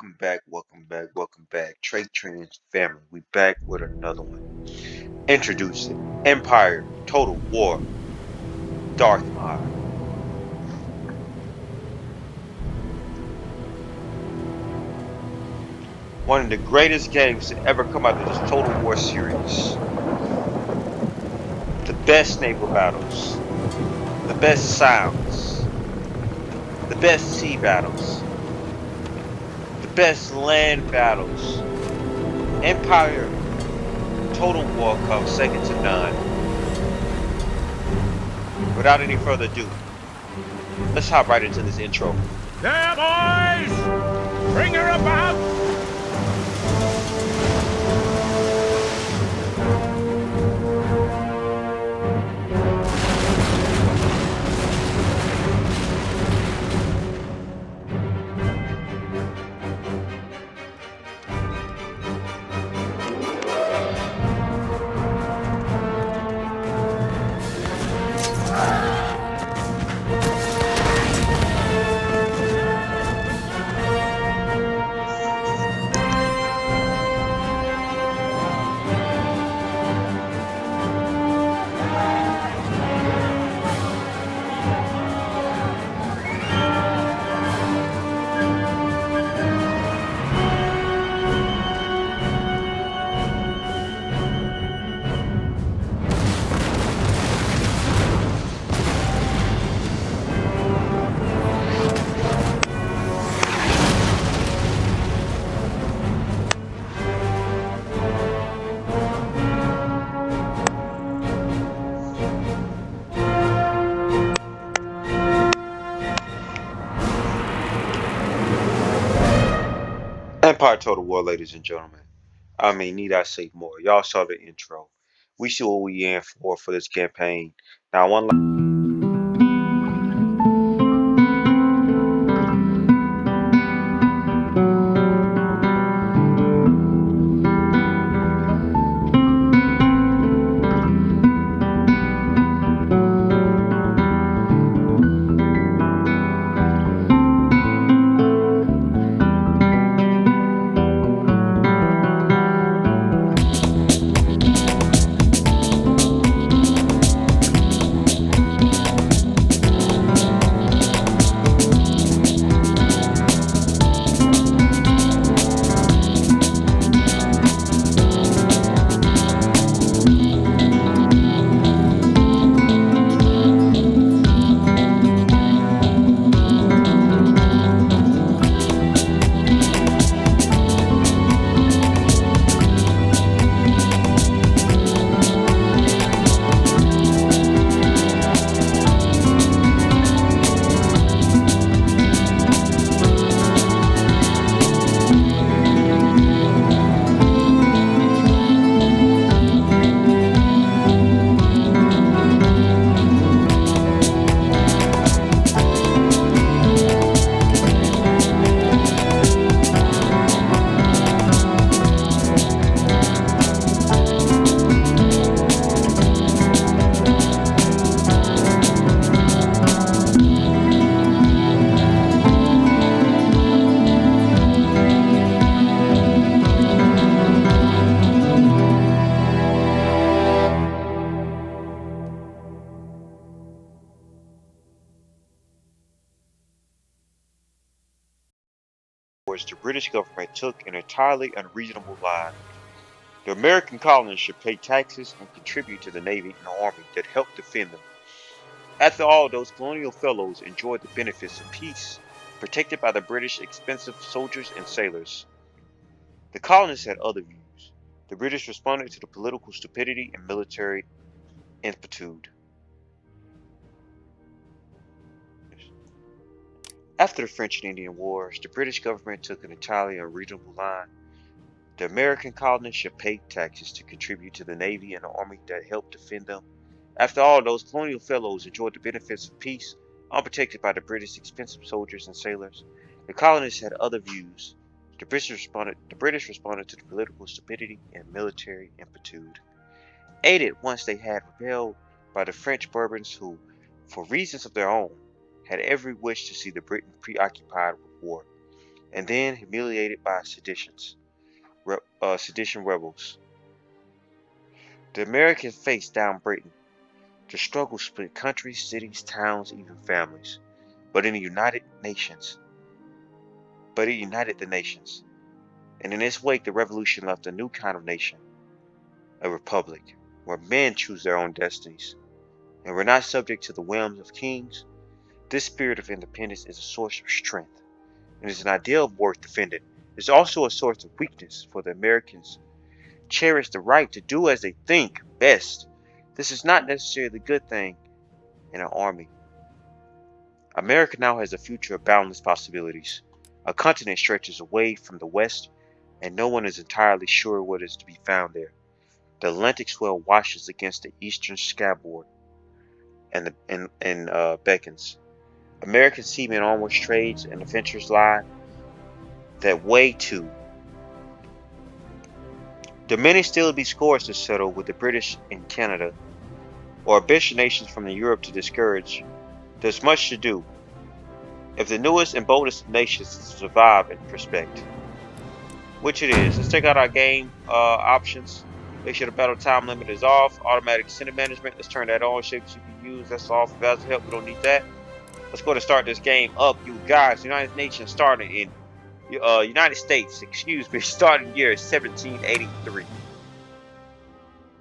welcome back. Trade Trends family, we back with another one. Introducing Empire Total War Darth Mod. One of the greatest games to ever come out of this Total War series. The best naval battles, the best sounds, the best sea battles, the best land battles. Empire Total War comes second to none. Without any further ado, let's hop right into this intro. There, boys! Bring her about! Empire Total War, ladies and gentlemen. I mean, need I say more? Y'all saw the intro. We see what we in for this campaign. Now, the British government took an entirely unreasonable line. The American colonists should pay taxes and contribute to the Navy and the Army that helped defend them. After all, those colonial fellows enjoyed the benefits of peace, protected by the British expensive soldiers and sailors. The colonists had other views. The British responded to the political stupidity and military ineptitude. After the French and Indian Wars, the British government took an entirely unreasonable line. The American colonists should pay taxes to contribute to the Navy and the Army that helped defend them. After all, those colonial fellows enjoyed the benefits of peace, unprotected by the British expensive soldiers and sailors. The colonists had other views. The British responded to the political stupidity and military ineptitude. Aided once they had rebelled by the French Bourbons who, for reasons of their own, had every wish to see the Britain preoccupied with war. and then humiliated by sedition rebels. The Americans faced down Britain. The struggle split countries, cities, towns, even families. But in the United Nations, but it united the nations. And in its wake, the revolution left a new kind of nation, a republic, where men choose their own destinies, and were not subject to the whims of kings. This spirit of independence is a source of strength, and is an ideal worth defending. It's also a source of weakness, for the Americans cherish the right to do as they think best. This is not necessarily a good thing in an army. America now has a future of boundless possibilities. A continent stretches away from the west, and no one is entirely sure what is to be found there. The Atlantic swell washes against the eastern seaboard and beckons. American seamen onwards trades and adventures lie that way too. There many still be scores to settle with the British in Canada, or ambition nations from Europe to discourage. There's much to do, if the newest and boldest of nations to survive and prospect. Which it is. Let's check out our game options. Make sure the battle time limit is off. Automatic incentive management. Let's turn that on. Shape CPUs. That's off. Value help. We don't need that. Let's go to start this game up, you guys. United Nations starting in United States. Excuse me. Starting year 1783.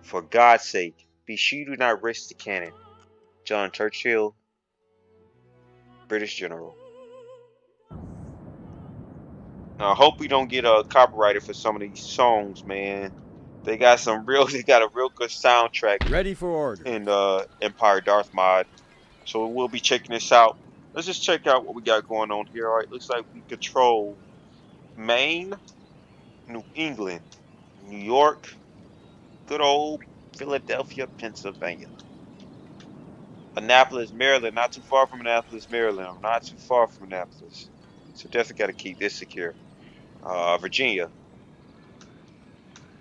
For God's sake, be sure you do not risk the cannon. John Churchill, British General. Now, I hope we don't get copyrighted for some of these songs, man. They got a real good soundtrack Ready for order. in Empire Darth mod. So we'll be checking this out. Let's just check out what we got going on here. All right, looks like we control Maine, New England, New York, good old Philadelphia, Pennsylvania. Annapolis, Maryland, not too far from Annapolis, Maryland. I'm not too far from Annapolis. So definitely got to keep this secure. Virginia,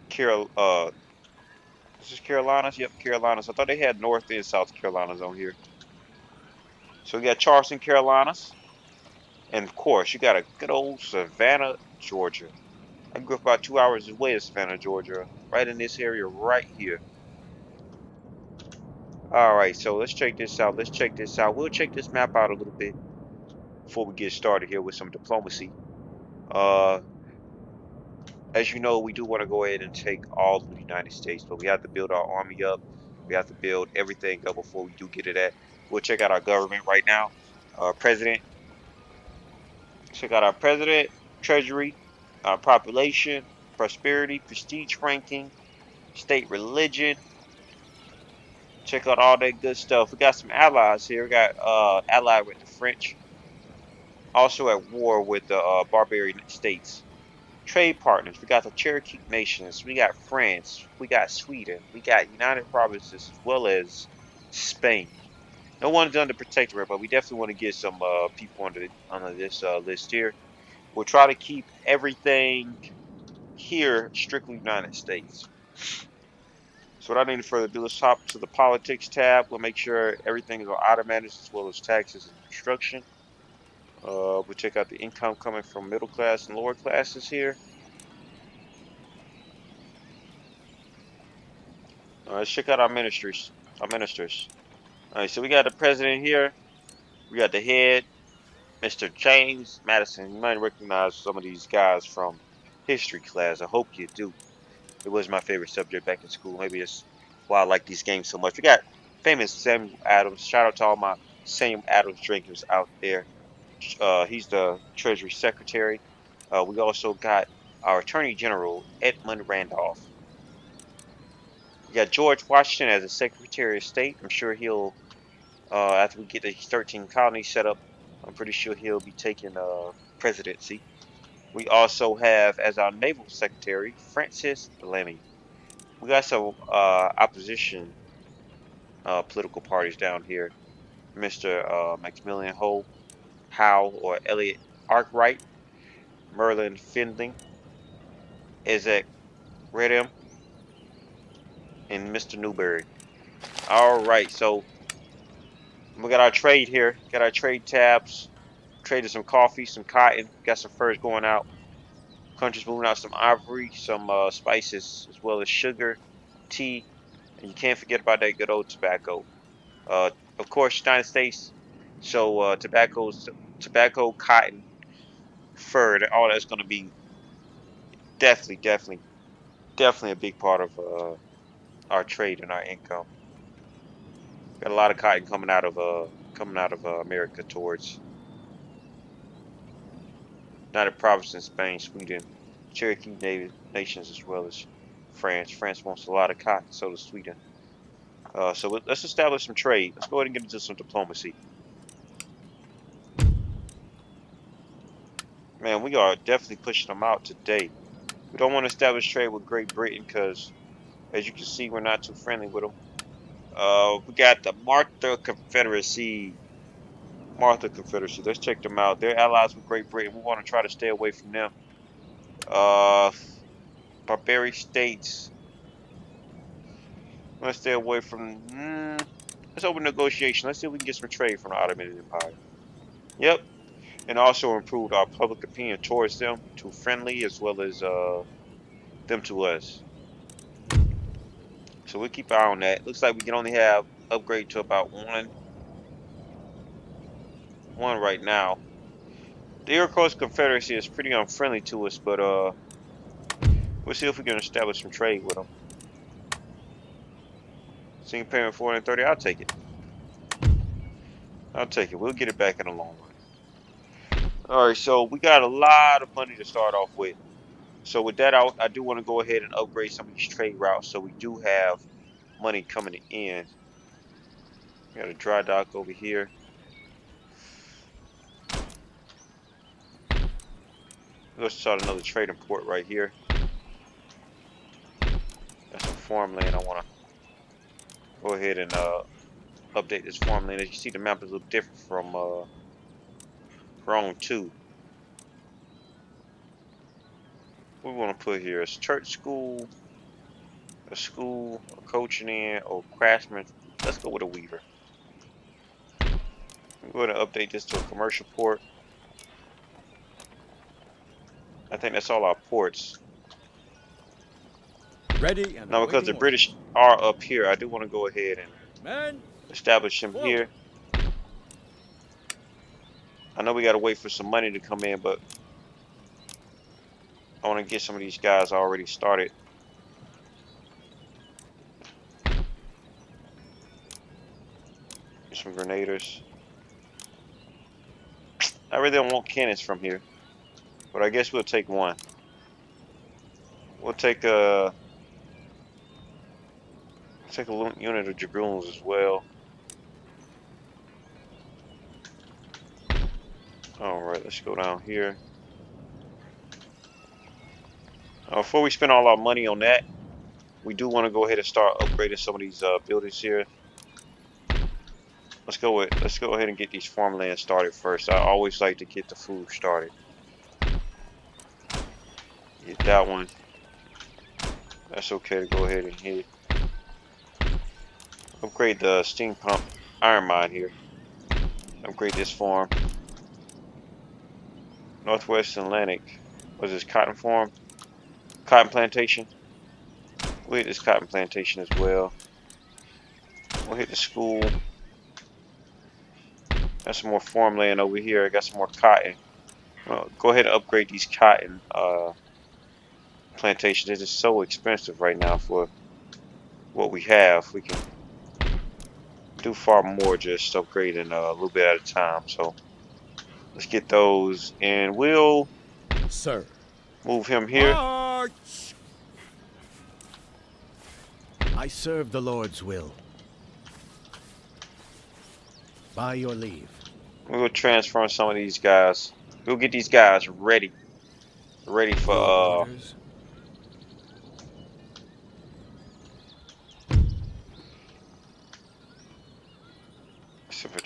this is Carolinas. Yep, Carolinas. I thought they had North and South Carolinas on here. So we got Charleston, Carolinas. And of course, you got a good old Savannah, Georgia. I grew up about 2 hours away in Savannah, Georgia. Right in this area right here. Alright, so let's check this out. Let's check this out. We'll check this map out a little bit before we get started here with some diplomacy. Uh, as you know, we do want to go ahead and take all of the United States, but we have to build our army up. We have to build everything up before we do get to that. We'll check out our government right now. President. Check out our president, treasury, our population, prosperity, prestige ranking, state religion. Check out all that good stuff. We got some allies here. We got allied with the French. Also at war with the barbarian states. Trade partners. We got the Cherokee nations. We got France. We got Sweden. We got United Provinces as well as Spain. No one's under protectorate, but we definitely want to get some people under this list here. We'll try to keep everything here strictly United States. So without any further ado, let's hop to the politics tab. We'll make sure everything is on auto managed as well as taxes and construction. We'll check out the income coming from middle class and lower classes here. Let's check out our ministers. Our ministers. All right, so we got the president here. We got the head, Mr. James Madison. You might recognize some of these guys from history class. I hope you do. It was my favorite subject back in school. Maybe it's why I like these games so much. We got famous Samuel Adams. Shout out to all my Samuel Adams drinkers out there. He's the Treasury Secretary. We also got our Attorney General, Edmund Randolph. We got George Washington as the Secretary of State. I'm sure he'll, after we get the 13 colonies set up, I'm pretty sure he'll be taking presidency. We also have as our Naval Secretary, Francis Lenny. We got some opposition political parties down here. Mr. Maximilian Howe or Elliot Arkwright, Merlin Findling, Ezek Redham, and Mr. Newberry. All right, so we got our trade here. Got our trade tabs. traded some coffee, some cotton, got some furs going out. Countries moving out some ivory, some spices, as well as sugar, tea, and you can't forget about that good old tobacco. Uh, of course, United States. So tobacco, cotton, fur, all that's going to be definitely, definitely, definitely a big part of our trade and our income. Got a lot of cotton coming out of America towards United Provinces, Spain, Sweden, Cherokee native nations, as well as France. France wants a lot of cotton, so does Sweden. So let's establish some trade. Let's go ahead and get into some diplomacy. Man, we are definitely pushing them out today. We don't want to establish trade with Great Britain because, as you can see, we're not too friendly with them. We got the Martha Confederacy. Martha Confederacy. Let's check them out. They're allies with Great Britain. We want to try to stay away from them. Uh, Barbaric states. Let's stay away from. Let's open negotiation. Let's see if we can get some trade from the Ottoman Empire. Yep, and also improved our public opinion towards them, to friendly as well as them to us. So we'll keep an eye on that. Looks like we can only have upgrade to about one right now. The Iroquois Confederacy is pretty unfriendly to us, but we'll see if we can establish some trade with them. Single payment 430, I'll take it. I'll take it. We'll get it back in the long run. All right, so we got a lot of money to start off with. So with that, I do want to go ahead and upgrade some of these trade routes, so we do have money coming in. We got a dry dock over here. Let's start another trading port right here. That's some farmland. I want to go ahead and update this farmland. As you see, the map is a little different from Rome 2. What we want to put here is church school, a coaching in, or craftsman. Let's go with a weaver. I'm going to update this to a commercial port. I think that's all our ports. Ready and Now, because the awaiting orders. British are up here, I do want to go ahead and Men, establish them forward. here. I know we got to wait for some money to come in, but I want to get some of these guys already started. Get some grenaders. I really don't want cannons from here, but I guess we'll take one. We'll take a unit of dragoons as well. All right, let's go down here. Before we spend all our money on that, we do want to go ahead and start upgrading some of these buildings here. Let's go ahead and get these farmlands started first. I always like to get the food started. Get that one. That's okay to go ahead and hit. Upgrade the steam pump iron mine here. Upgrade this farm. Northwest Atlantic. Was this cotton farm? Cotton plantation. We'll hit this cotton plantation as well. We'll hit the school. Got some more farmland over here. I got some more cotton. Well, go ahead and upgrade these cotton plantations. It is so expensive right now for what we have. We can do far more just upgrading a little bit at a time. So let's get those, and we'll Sir. move him here. March! I serve the Lord's will. By your leave. We'll transfer some of these guys. We'll get these guys ready for Your orders?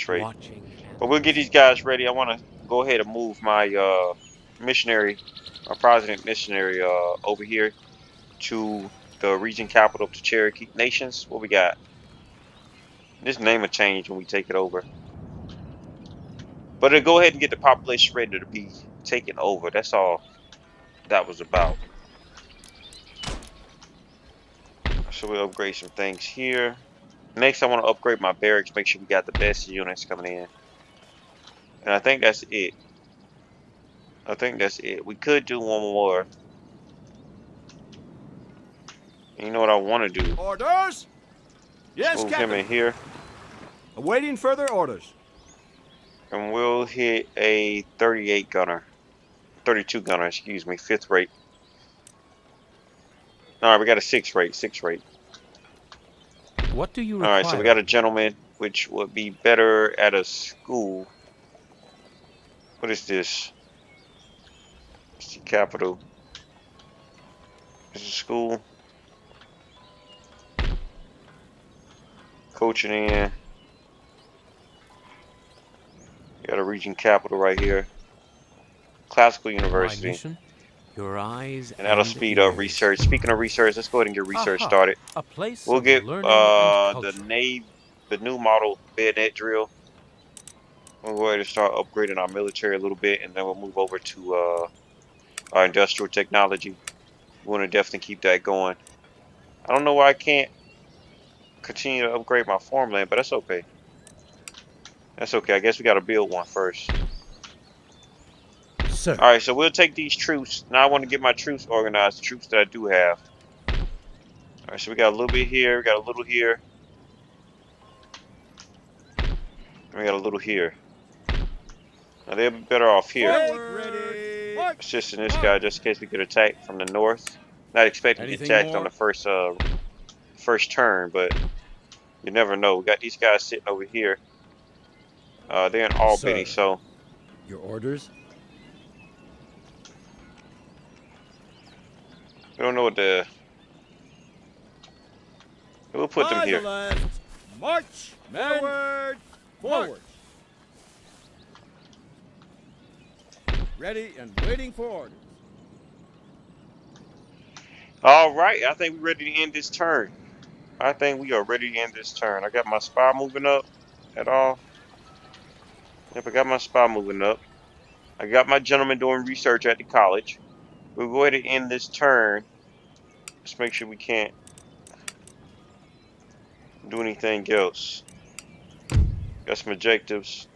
trade. Watching. But we'll get these guys ready. I want to go ahead and move my missionary, my Protestant missionary over here to the region capital of the Cherokee Nations. What we got? This name will change when we take it over. But to go ahead and get the population ready to be taken over. That's all that was about. So we'll upgrade some things here. Next, I want to upgrade my barracks. Make sure we got the best units coming in. And I think that's it. I think that's it. We could do one more. You know what I want to do? Orders? Let's Yes, move him in Captain. here. Awaiting further orders. And we'll hit a 38 gunner. 32 gunner, excuse me. 5th rate. Alright, we got a 6th rate. 6th rate. What do you Alright, so we require? got a gentleman, which would be better at a school. What is this? It's the capital. This is school. Coaching in. Got a region capital right here. Classical My University. mission? Your eyes And that'll and speed up ears. research. Speaking of research, let's go ahead and get research Aha! started. A place We'll of get learning and culture. the new model bayonet drill. We'll go ahead and start upgrading our military a little bit, and then we'll move over to our industrial technology. We want to definitely keep that going. I don't know why I can't continue to upgrade my farmland, but that's okay. That's okay. I guess we got to build one first. Sir, All right, so we'll take these troops. Now I want to get my troops organized, the troops that I do have. All right, so we got a little bit here, we got a little here, and we got a little here. Now they'll be better off here. Ready. Assisting this guy just in case we get attacked from the north. Not expecting to get Anything attacked on more? the first turn, but you never know. We got these guys sitting over here. They're in Albany, sir, so your orders? we don't know what the. We'll put them By the here. left. March. Forward. Forward. Ready and waiting for orders. All right, I think we're ready to end this turn. I think we are ready to end this turn. I got my spy moving up at all. Yep, I got my spy moving up. I got my gentleman doing research at the college. We'll go ahead and end this turn. Let's make sure we can't do anything else. Got some objectives.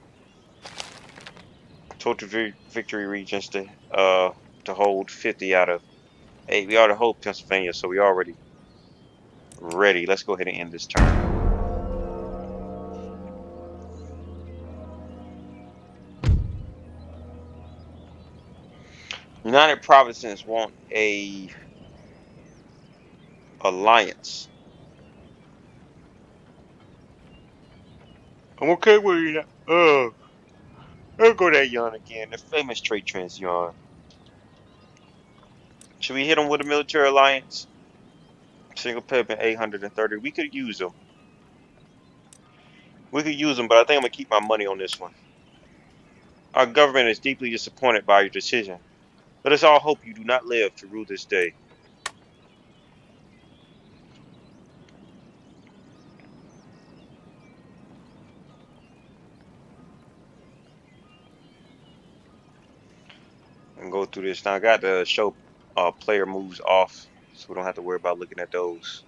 Total victory regions to hold 50 out of 8. We already hold Pennsylvania, so we already ready. Let's go ahead and end this turn. United Provinces want a alliance. I'm okay with you. I'll go that yawn again. The famous trait trans yawn. Should we hit them with a military alliance? Single payment 830. We could use them. We could use them, but I think I'm gonna keep my money on this one. Our government is deeply disappointed by your decision. Let us all hope you do not live to rue this day. And go through this. Now I got to show player moves off, so we don't have to worry about looking at those.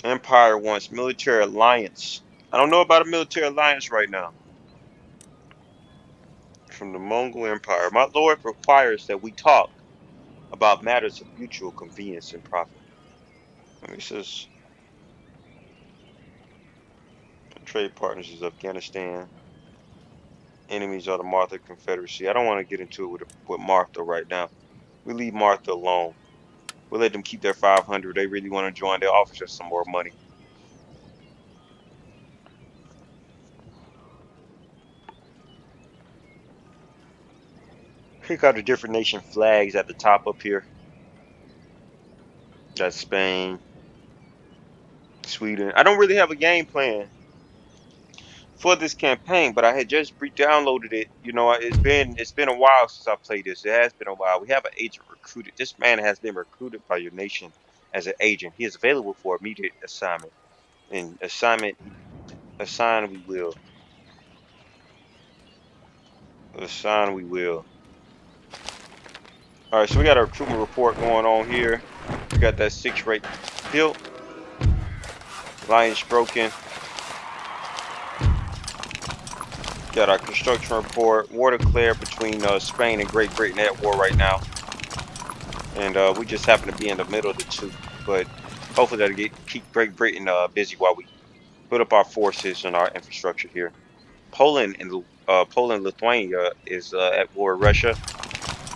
Empire wants military alliance. I don't know about a military alliance right now. From the Mongol Empire. My lord requires that we talk about matters of mutual convenience and profit. He says trade partners is Afghanistan. Enemies are the Martha Confederacy. I don't want to get into it with Martha right now. We leave Martha alone. We'll let them keep their 500. They really want to join. They'll offer us some more money. Pick out the different nation flags at the top up here. That's Spain, Sweden. I don't really have a game plan for this campaign, but I had just re-downloaded it. You know, it's been a while since I played this. It has been a while. We have an agent recruited. This man has been recruited by your nation as an agent. He is available for immediate assignment. And assign we will. Assign we will. All right, so we got a recruitment report going on here. We got that 6 rate built. Lines broken. Got our construction report. War declared between Spain and Great Britain at war right now. And we just happen to be in the middle of the two. But hopefully that'll keep Great Britain busy while we build up our forces and our infrastructure here. Poland, Lithuania is at war with Russia.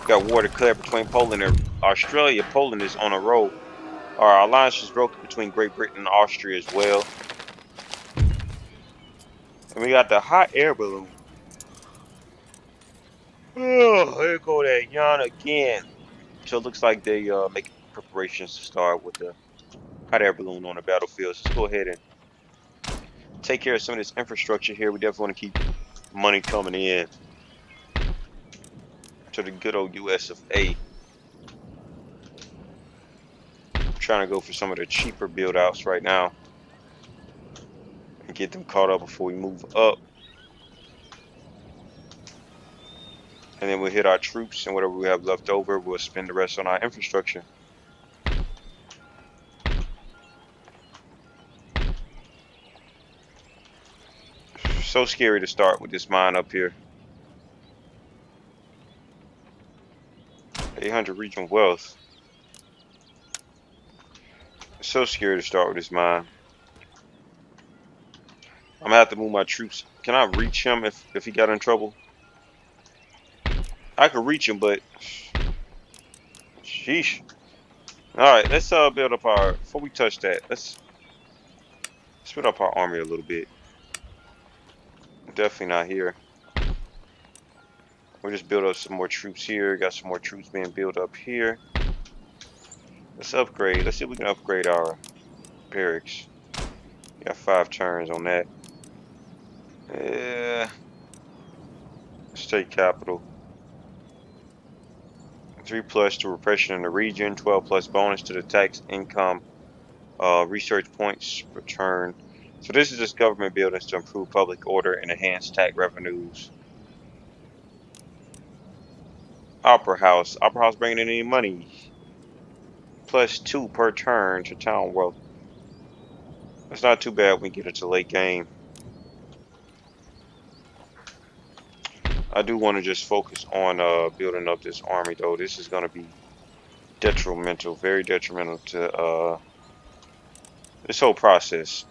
Got war declared between Poland and Australia. Poland is on a roll. Our alliance was broken between Great Britain and Austria as well. And we got the hot air balloon. Oh, here go that yawn again. So it looks like they making preparations to start with the hot air balloon on the battlefield. So let's go ahead and take care of some of this infrastructure here. We definitely want to keep money coming in to the good old US of A. Trying to go for some of the cheaper build outs right now and get them caught up before we move up. And then we'll hit our troops, and whatever we have left over, we'll spend the rest on our infrastructure. So scary to start with this mine up here. 800 regional wealth. It's so scary to start with this mine. I'm gonna have to move my troops. Can I reach him if he got in trouble? I could reach him, but sheesh. All right, let's build up our. Before we touch that, let's build up our army a little bit. Definitely not here. We'll just build up some more troops here. Got some more troops being built up here. Let's upgrade. Let's see if we can upgrade our barracks. Got 5 turns on that. Yeah. State capital. 3+ to repression in the region. 12+ bonus to the tax income. Research points return. So this is just government buildings to improve public order and enhance tax revenues. Opera House. Opera House bringing in any money. +2 per turn to town wealth. That's not too bad when we get into late game. I do want to just focus on building up this army though. This is going to be detrimental, very detrimental to this whole process.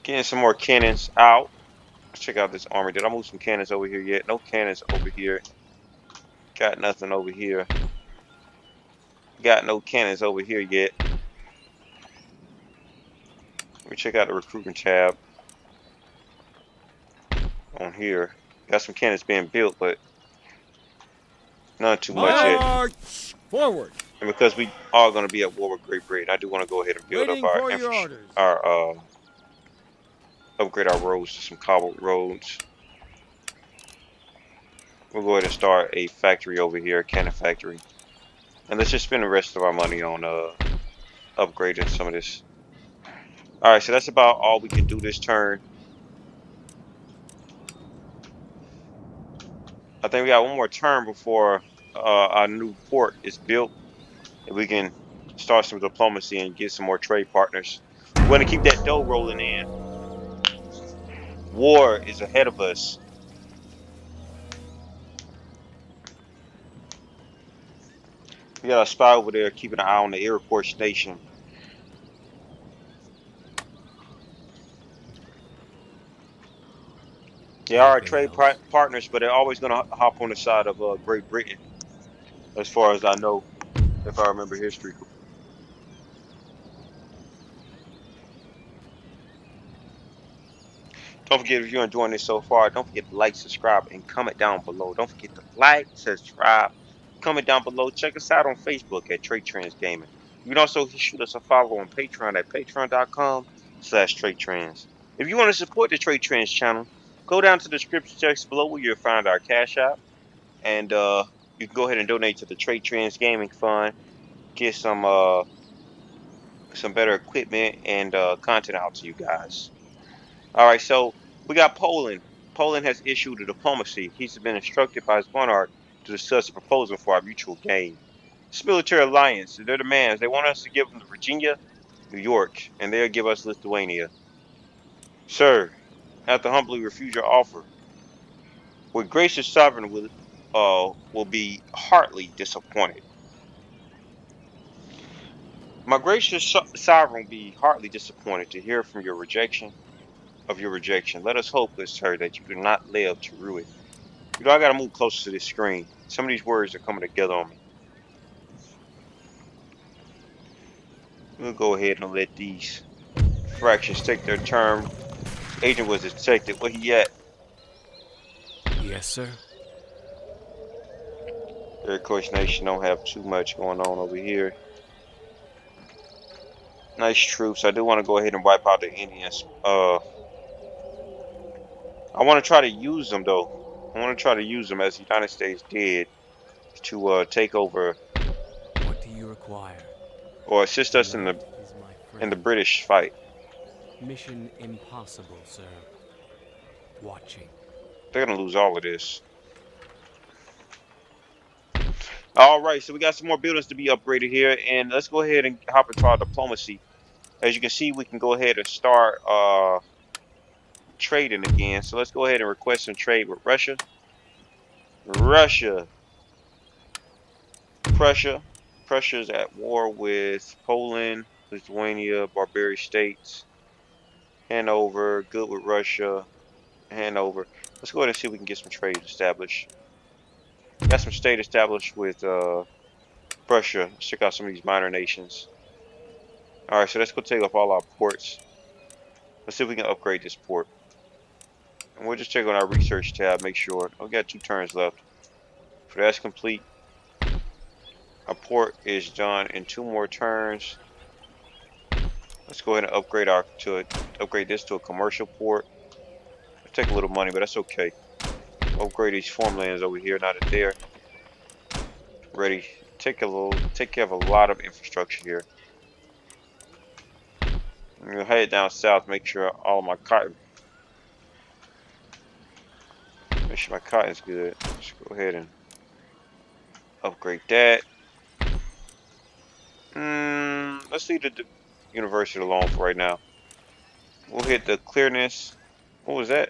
Getting some more cannons out. Let's check out this army. Did I move some cannons over here yet? No cannons over here. Got nothing over here. Got no cannons over here yet. Let me check out the recruitment tab on here. Got some cannons being built, but not too much yet. March forward. And because we are going to be at war with Great Britain, I do want to go ahead and build up Waiting our for your orders. upgrade our roads to some cobbled roads. We'll go ahead and start a factory over here, a cannon factory. And let's just spend the rest of our money on upgrading some of this. Alright, so that's about all we can do this turn. I think we got one more turn before our new port is built. And we can start some diplomacy and get some more trade partners. We want to keep that dough rolling in. War is ahead of us. We got a spy over there keeping an eye on the Iroquois nation. They are trade partners, but they're always going to hop on the side of Great Britain, as far as I know, if I remember history. Don't forget, if you're enjoying this so far, don't forget to like, subscribe, and comment down below. Don't forget to like, subscribe, comment down below. Check us out on Facebook at Trade Trends Gaming. You can also shoot us a follow on Patreon at patreon.com/TradeTrends. If you want to support the Trade Trends channel, go down to the description text below where you'll find our Cash App and You can go ahead and donate to the Trade Trends Gaming Fund. Get some better equipment and content out to you guys. All right, so we got Poland. Poland has issued a diplomacy. He's been instructed by his monarch to discuss a proposal for our mutual gain. This military alliance, their demands, they want us to give them Virginia, New York, and they'll give us Lithuania. Sir, I have to humbly refuse your offer. With gracious sovereign will be heartily disappointed. My gracious sovereign will be heartily disappointed to hear from your rejection of your rejection. Let us hope, good sir, that you do not live to rue it. You know, I gotta move closer to this screen. Some of these words are coming together on me. We'll go ahead and let these fractions take their turn. Agent was detected. Where he at? Yes, sir. Air Coach Nation don't have too much going on over here. Nice troops. I do want to go ahead and wipe out the Indians. I want to try to use them though. I want to try to use them as the United States did to take over What do you require? or assist The us in night is my the friend. British fight. Mission impossible, sir. Watching. They're gonna lose all of this. All right, so we got some more buildings to be upgraded here, and let's go ahead and hop into our diplomacy. As you can see, we can go ahead and start trading again. So let's go ahead and request some trade with Russia. Russia, Prussia. Prussia's at war with Poland, Lithuania, barbarian states. Hanover, good with Russia. Hanover. Let's go ahead and see if we can get some trade established. Got some state established with Prussia. Let's check out some of these minor nations. All right, so let's go take off all our ports. Let's see if we can upgrade this port. And we'll just check on our research tab, make sure. We got 2 turns left. So that's complete. Our port is done in 2 more turns. Let's go ahead and upgrade this to a commercial port. It'll take a little money, but that's okay. Upgrade these farmlands over here, now that they're ready. Take care of a lot of infrastructure here. I'm gonna head down south, make sure my cotton's good. Let's go ahead and upgrade that. Let's leave the university alone for right now. We'll hit the clearness. What was that?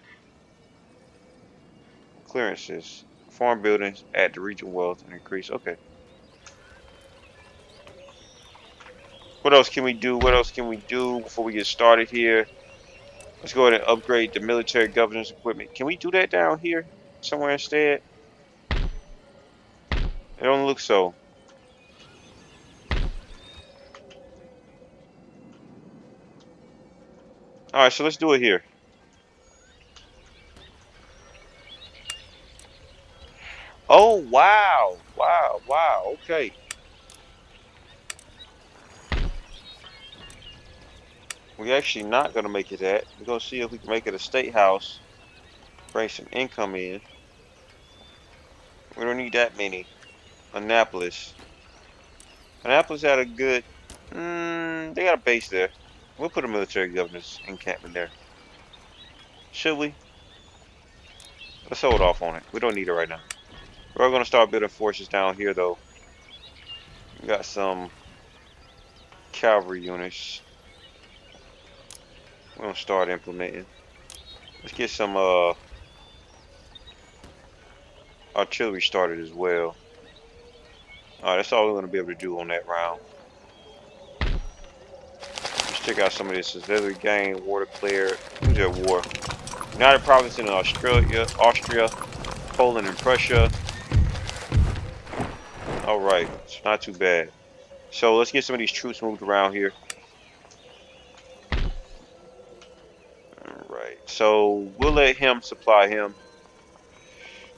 Clearances. Farm buildings, add to region wealth and increase. Okay. What else can we do? What else can we do before we get started here? Let's go ahead and upgrade the military governance equipment. Can we do that down here somewhere instead? It don't look so. All right, so let's do it here. Oh, wow. Wow, wow. Okay. We're actually not going to make it that. We're going to see if we can make it a state house. Bring some income in. We don't need that many. Annapolis. Annapolis had a good. They got a base there. We'll put a military governor's encampment there. Should we? Let's hold off on it. We don't need it right now. We're going to start building forces down here, though. We got some cavalry units. We're going to start implementing. Let's get some artillery started as well. Alright, that's all we're going to be able to do on that round. Let's check out some of this auxiliary gain, war declared. Who's at war? United Province in Austria, Poland, and Prussia. Alright, it's not too bad. So let's get some of these troops moved around here. Alright, so we'll let him supply him.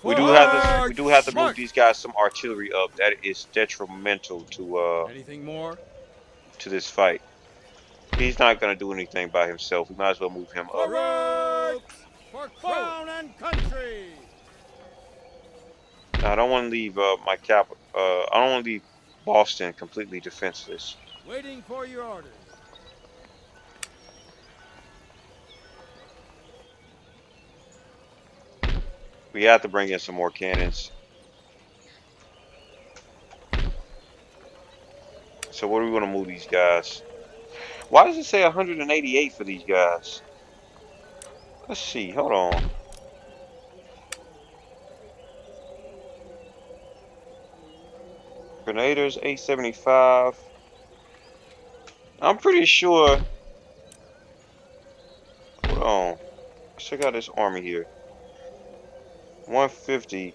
We do have to move these guys some artillery up. That is detrimental to Anything more? this fight. He's not gonna do anything by himself. We might as well move him up. Forward! For crown and country! I don't want to leave my capital. I don't want to leave Boston completely defenseless. Waiting for your orders. We have to bring in some more cannons. So what do we want to move these guys? Why does it say 188 for these guys? Let's see. Hold on. Grenadiers 875. I'm pretty sure. Hold on. Let's check out this army here. 150.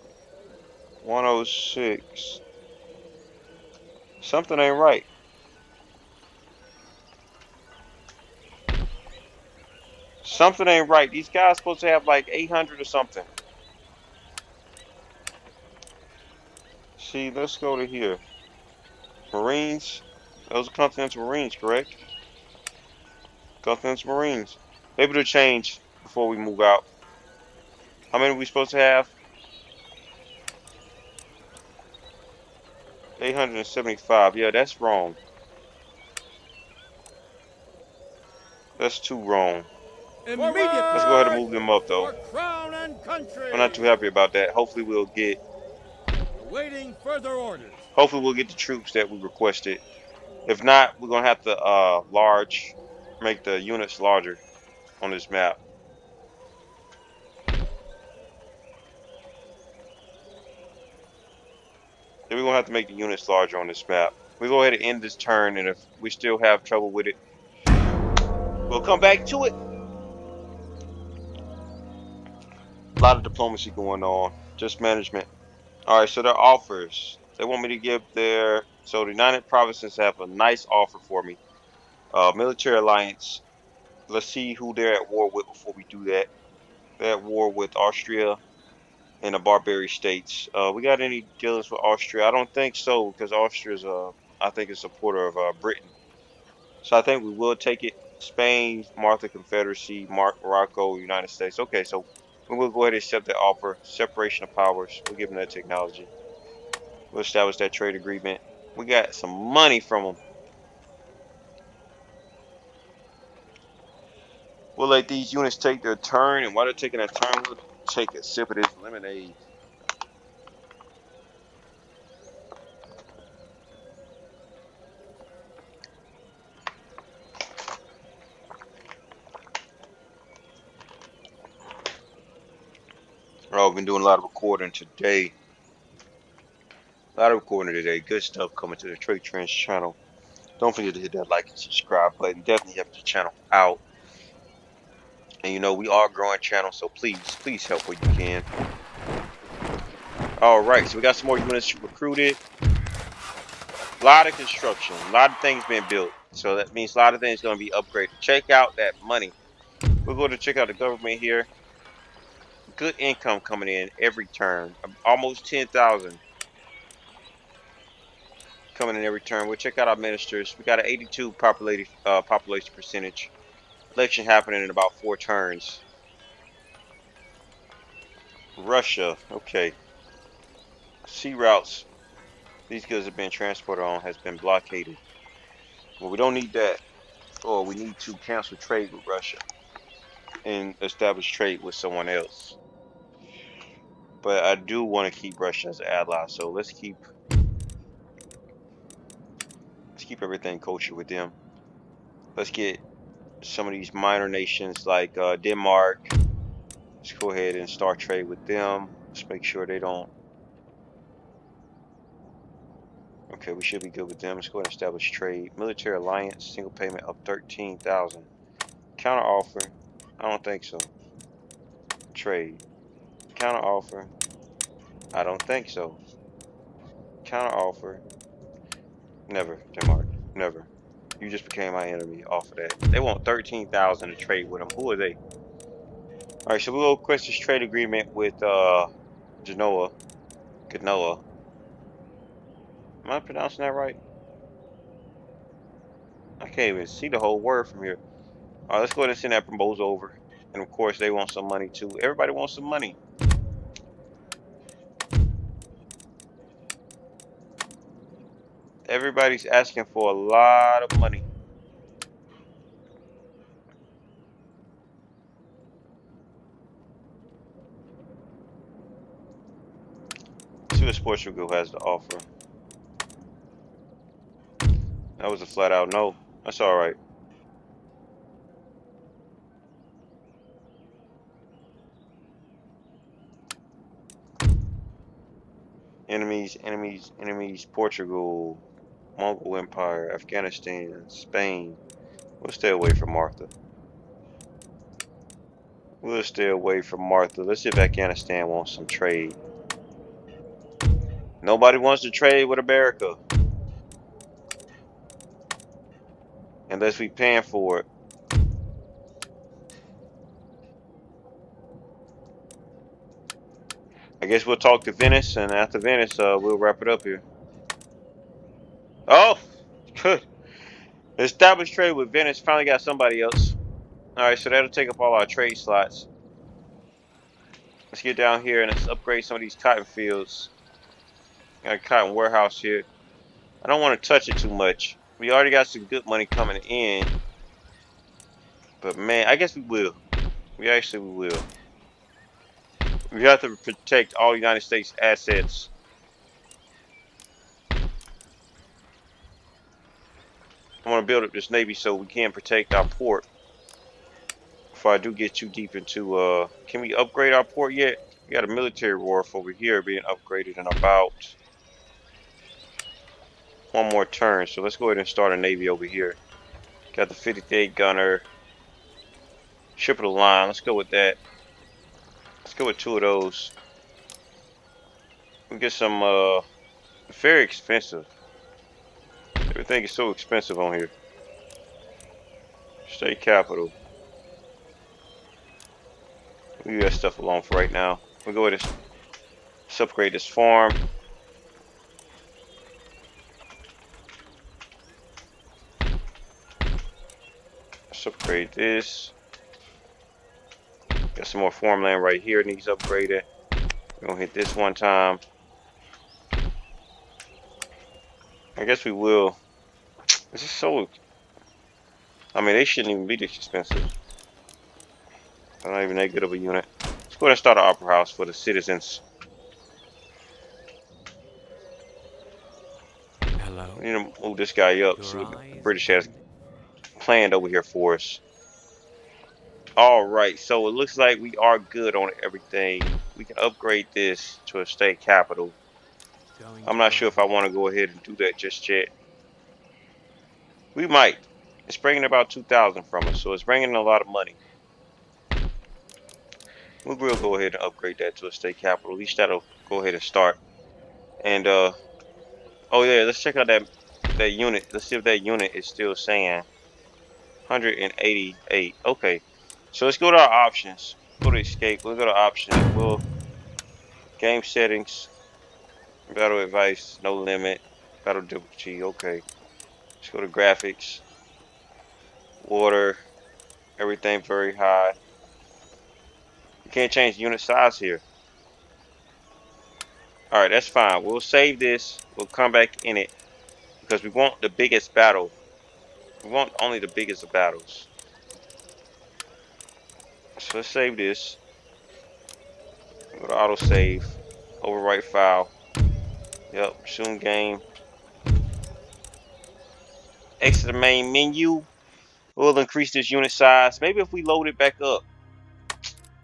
106. Something ain't right. Something ain't right. These guys supposed to have like 800 or something. See, let's go to here. Marines. Those are Continental Marines, correct? Continental Marines. Maybe they'll change before we move out. How many are we supposed to have? 875. Yeah, that's wrong. That's too wrong. Let's go ahead and Immediately move them up though. for crown and I'm country. not too happy about that. Awaiting further orders. Hopefully we'll get the troops that we requested. If not, we're gonna have to make the units larger on this map. Then we're gonna have to make the units larger on this map. We go ahead and end this turn, and if we still have trouble with it, we'll come back to it. A lot of diplomacy going on, just management. All right, so their offers. They want me to give so the United Provinces have a nice offer for me. Military alliance. Let's see who they're at war with before we do that. They're at war with Austria and the Barbary states. We got any dealings with Austria? I don't think so because Austria's I think a supporter of Britain. So I think we will take it. Spain, Martha Confederacy, Morocco, United States. Okay, so we will go ahead and accept that offer. Separation of powers. We'll give them that technology. We'll establish that trade agreement. We got some money from them. We'll let these units take their turn, and while they're taking their turn, we'll take a sip of this lemonade. Oh, I've been doing a lot of recording today. A lot of recording today. Good stuff coming to the Trade Trends channel. Don't forget to hit that like and subscribe button. Definitely help the channel out. And we are growing channel, so please help where you can. All right, so we got some more units recruited. A lot of construction, a lot of things being built. So that means a lot of things going to be upgraded. Check out that money. We'll go to check out the government here. Good income coming in every turn. Almost 10,000 coming in every turn. We'll check out our ministers. We got an 82 population percentage. Election happening in about 4 turns. Russia, okay. Sea routes these goods have been transported on has been blockaded. Well, we don't need that. Or we need to cancel trade with Russia and establish trade with someone else. But I do want to keep Russia as an ally, so let's keep everything kosher with them. Let's get some of these minor nations like Denmark. Let's go ahead and start trade with them. Let's make sure they don't. Okay, we should be good with them. Let's go ahead and establish trade. Military alliance, single payment up 13,000. Counter offer. I don't think so. Trade. Counter offer. I don't think so. Counter offer. Never, Denmark. Never. You just became my enemy off of that. They want 13,000 to trade with them. Who are they? Alright, so we'll request this trade agreement with Genoa. Genoa. Am I pronouncing that right? I can't even see the whole word from here. Alright, let's go ahead and send that proposal over. And of course they want some money too. Everybody wants some money. Everybody's asking for a lot of money. Let's see what Portugal has to offer. That was a flat out no. That's all right. Enemies, enemies, enemies. Portugal, Mongol Empire, Afghanistan, Spain. We'll stay away from Martha. We'll stay away from Martha. Let's see if Afghanistan wants some trade. Nobody wants to trade with America unless we paying for it. I guess we'll talk to Venice, and after Venice, we'll wrap it up here. Oh, good. Established trade with Venice. Finally got somebody else. All right, so that'll take up all our trade slots. Let's get down here and let's upgrade some of these cotton fields. Got a cotton warehouse here. I don't want to touch it too much. We already got some good money coming in. But man, I guess we will. We actually will. We have to protect all United States assets. I want to build up this Navy so we can protect our port. Before I do get too deep into, can we upgrade our port yet? We got a military wharf over here being upgraded in about one more turn. So let's go ahead and start a Navy over here. Got the 58 gunner. Ship of the line. Let's go with that. Let's go with 2 of those. We get some, very expensive. Everything is so expensive on here. State capital. We leave that stuff alone for right now. We'll go ahead and let's upgrade this farm. Let's upgrade this. Got some more farmland right here needs upgraded. We're gonna hit this one time. I guess we will. This is so. I mean, they shouldn't even be this expensive. They're not even that good of a unit. Let's go ahead and start an opera house for the citizens. Hello. We need to move this guy up. See what the British has planned over here for us. All right, so it looks like we are good on everything. We can upgrade this to a state capital. I'm not sure if I want to go ahead and do that just yet. We might. It's bringing about 2,000 from us, so it's bringing in a lot of money. We'll go ahead and upgrade that to a state capital. At least that'll go ahead and start. And oh yeah, let's check out that unit. Let's see if that unit is still saying 188. Okay, so let's go to our options. Go to escape. We'll go to options. We'll game settings, battle advice, no limit, battle difficulty. Okay, let's go to graphics, water, everything very high. You can't change unit size here. All right, that's fine. We'll save this. We'll come back in it because we want the biggest battle. We want only the biggest of battles. So let's save this. Go to auto save. Overwrite file. Yep. Resume game. Exit the main menu. We'll increase this unit size. Maybe if we load it back up.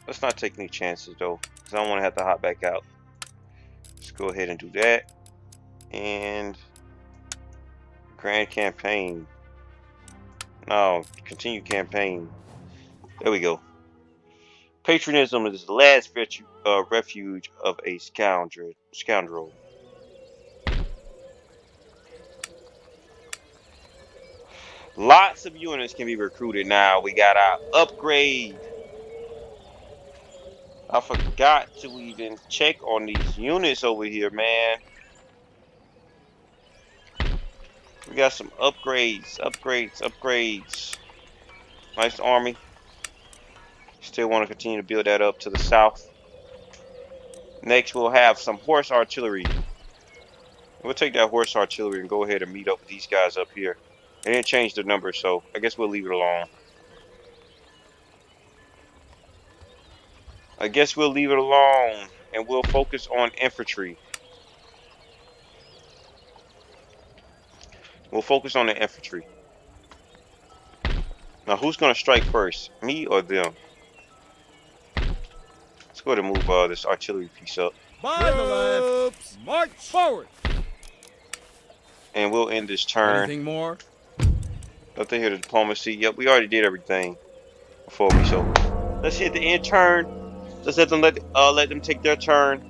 Let's not take any chances though, because I don't want to have to hop back out. Let's go ahead and do that. And grand campaign. No, continue campaign. There we go. Patriotism is the last refuge of a scoundrel. Lots of units can be recruited now. We got our upgrade. I forgot to even check on these units over here, man. We got some upgrades. Nice army. Still want to continue to build that up to the south. Next, we'll have some horse artillery. We'll take that horse artillery and go ahead and meet up with these guys up here. They didn't change the number, so I guess we'll leave it alone. I guess we'll leave it alone and we'll focus on infantry. We'll focus on the infantry. Now, who's going to strike first? Me or them? Let's go ahead and move this artillery piece up. By the left. March forward. And we'll end this turn. Anything more? Nothing here to diplomacy. Yep, we already did everything before me. So let's hit the end turn. Let's let them take their turn.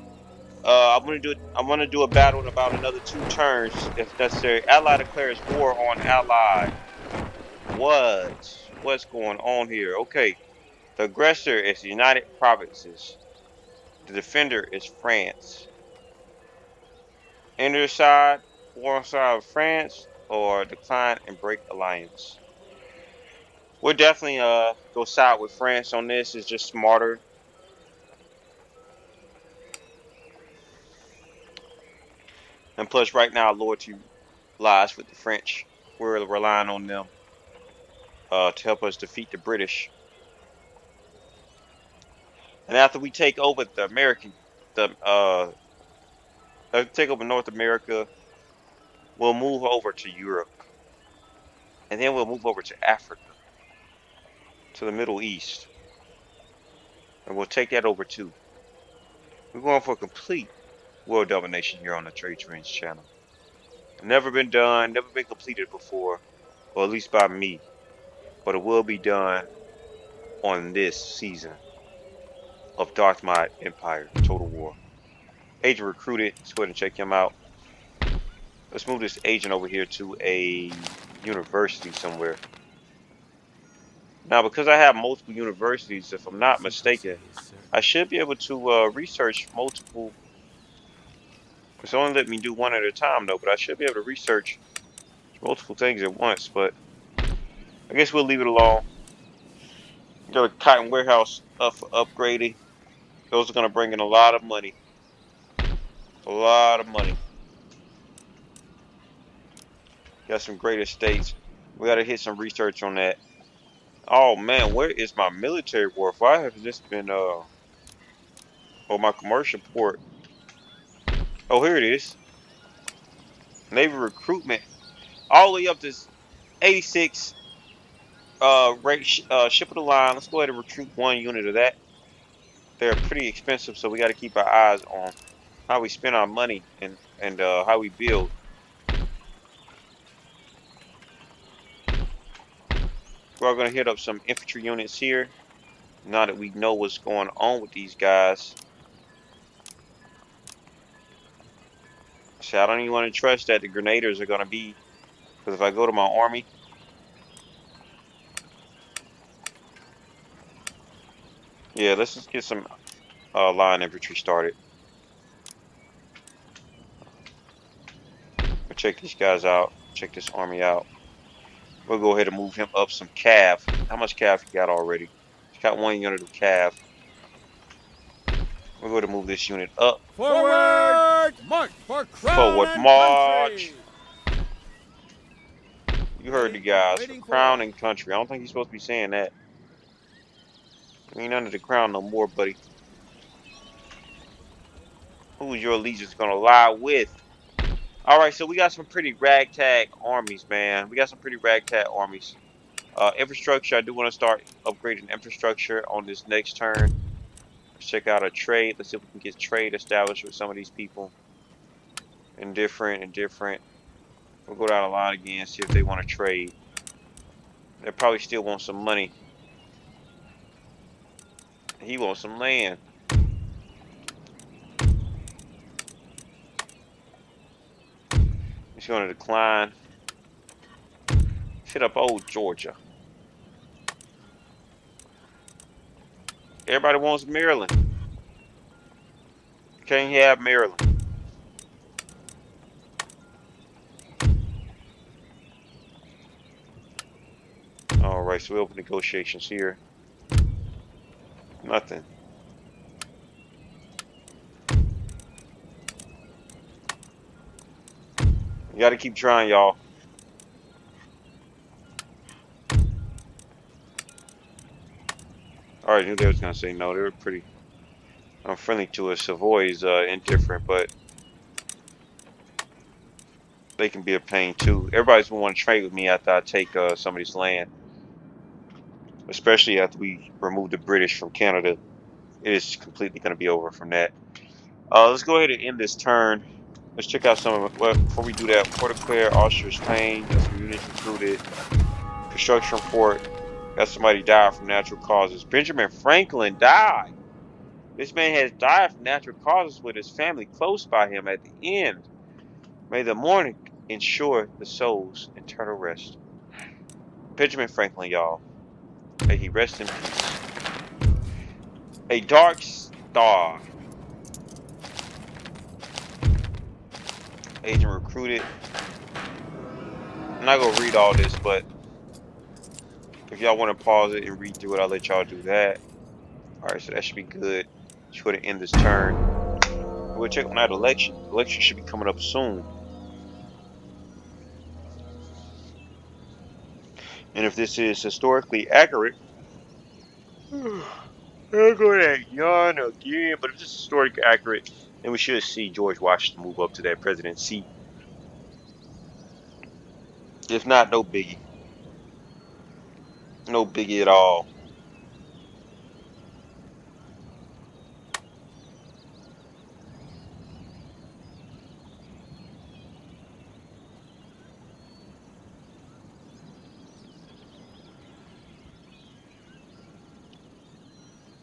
I want to do a battle in about another 2 turns if necessary. Ally declares war on ally. What's going on here? Okay. The aggressor is the United Provinces. The defender is France. Enter side, war on side of France, or decline and break alliance. We'll definitely go side with France on this. It's just smarter. And plus, right now, loyalty lies with the French. We're relying on them to help us defeat the British. And after we take over take over North America, we'll move over to Europe, and then we'll move over to Africa, to the Middle East, and we'll take that over too. We're going for complete world domination here on the Trade Trends channel. Never been done, never been completed before, or at least by me, but it will be done on this season of Darth Mod Empire Total War. Agent recruited. Let's go ahead and check him out. Let's move this agent over here to a university somewhere. Now, because I have multiple universities, if I'm not Some procedures, mistaken, sir. I should be able to research multiple. It's only let me do one at a time, though, but I should be able to research multiple things at once. But I guess we'll leave it alone. Got a cotton warehouse up for upgrading. Those are going to bring in a lot of money. A lot of money. Got some great estates. We got to hit some research on that. Oh man, where is my military wharf? Why have this been or my commercial port? Oh, here it is. Navy recruitment all the way up to 86 ship of the line. Let's go ahead and recruit 1 unit of that. They're pretty expensive, so we got to keep our eyes on how we spend our money and how we build. We're going to hit up some infantry units here now that we know what's going on with these guys. See, I don't even want to trust that the grenadiers are going to be, because if I go to my army, yeah, let's just get some line infantry started. We'll check these guys out. Check this army out. We'll go ahead and move him up some cav. How much cav he got already? He's got 1 unit of cav. We're going to move this unit up. Forward! March for crown Forward and march. country! You heard the guys. For Waiting for crown orders. and country. I don't think he's supposed to be saying that. We ain't under the crown no more, buddy. Who is your allegiance going to lie with? All right, so we got some pretty ragtag armies, man. We got some pretty ragtag armies. Infrastructure, I do want to start upgrading infrastructure on this next turn. Let's check out a trade. Let's see if we can get trade established with some of these people. Indifferent. We'll go down the line again, see if they want to trade. They probably still want some money. He wants some land. He's going to decline. Hit up old Georgia. Everybody wants Maryland. Can't have Maryland. All right, so we open negotiations here. Nothing. You got to keep trying, y'all. All right, I knew they was gonna say no. They were pretty unfriendly to us. Savoy is indifferent, but they can be a pain too. Everybody's gonna want to trade with me after I take somebody's land, especially after we remove the British from Canada. It is completely gonna be over from that. Let's go ahead and end this turn. Let's check out some of it. Well, before we do that, Port Claire, Austria, Spain, got some units recruited. Construction report, got somebody died from natural causes. Benjamin Franklin died. This man has died from natural causes with his family close by him at the end. May the morning ensure the soul's eternal rest. Benjamin Franklin, y'all. May he rest in peace. A dark star. Agent recruited. I'm not gonna read all this, but if y'all want to pause it and read through it, I'll let y'all do that. All right, so that should be good. Should go to end this turn. We'll check on that election. Election should be coming up soon. And if this is historically accurate, I'll go ahead and yawn again. But if this is historically accurate, then we should see George Washington move up to that presidency. If not, no biggie. No biggie at all.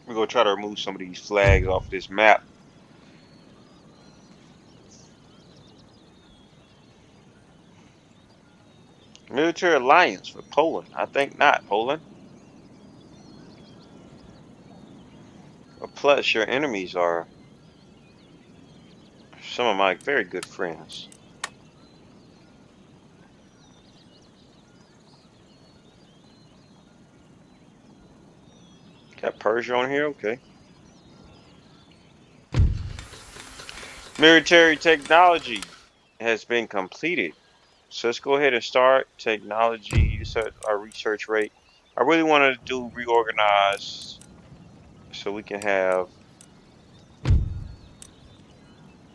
We're going to try to remove some of these flags off of this map. Military alliance for Poland. I think not, Poland. But plus, your enemies are some of my very good friends. Got Persia on here? Okay. Military technology has been completed. So let's go ahead and start technology. Set our research rate. I really want to do reorganize so we can have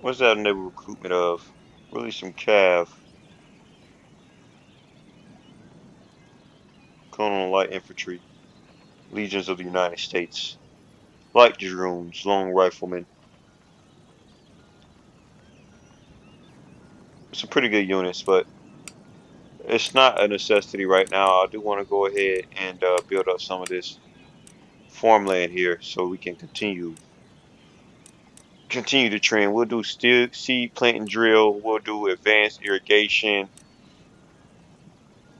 what's that new recruitment of? Really some cav. Colonel light infantry. Legions of the United States. Light dragoons, lone riflemen. Some pretty good units, but it's not a necessity right now. I do want to go ahead and build up some of this farmland here so we can continue the trend. We'll do still seed plant and drill. We'll do advanced irrigation.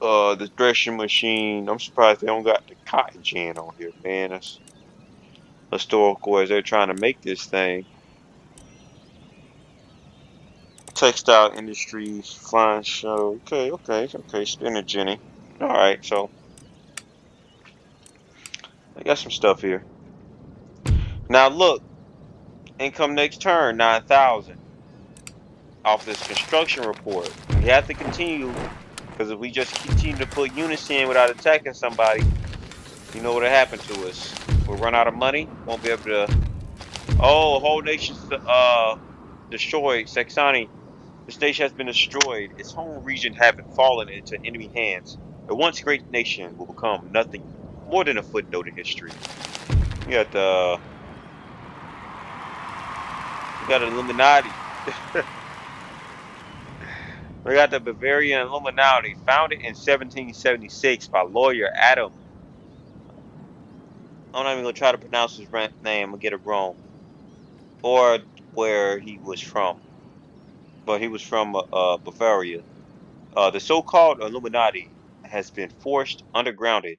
The threshing machine. I'm surprised they don't got the cotton gin on here, man. That's historical as they're trying to make this thing. Textile industries, flying show. Okay. Spinner Jenny. All right, so I got some stuff here. Now look, income next turn 9,000 off this construction report. We have to continue because if we just continue to put units in without attacking somebody, you know what'll happen to us. We'll run out of money. Won't be able to. Oh, whole nation's destroyed. Saxony. This nation has been destroyed. Its home region having fallen into enemy hands. The once great nation will become nothing more than a footnote in history. We got the we got Illuminati. We got the Bavarian Illuminati, founded in 1776 by lawyer Adam. I'm not even gonna try to pronounce his name. I'll get it wrong. Or where he was from, but he was from Bavaria. The so-called Illuminati has been forced undergrounded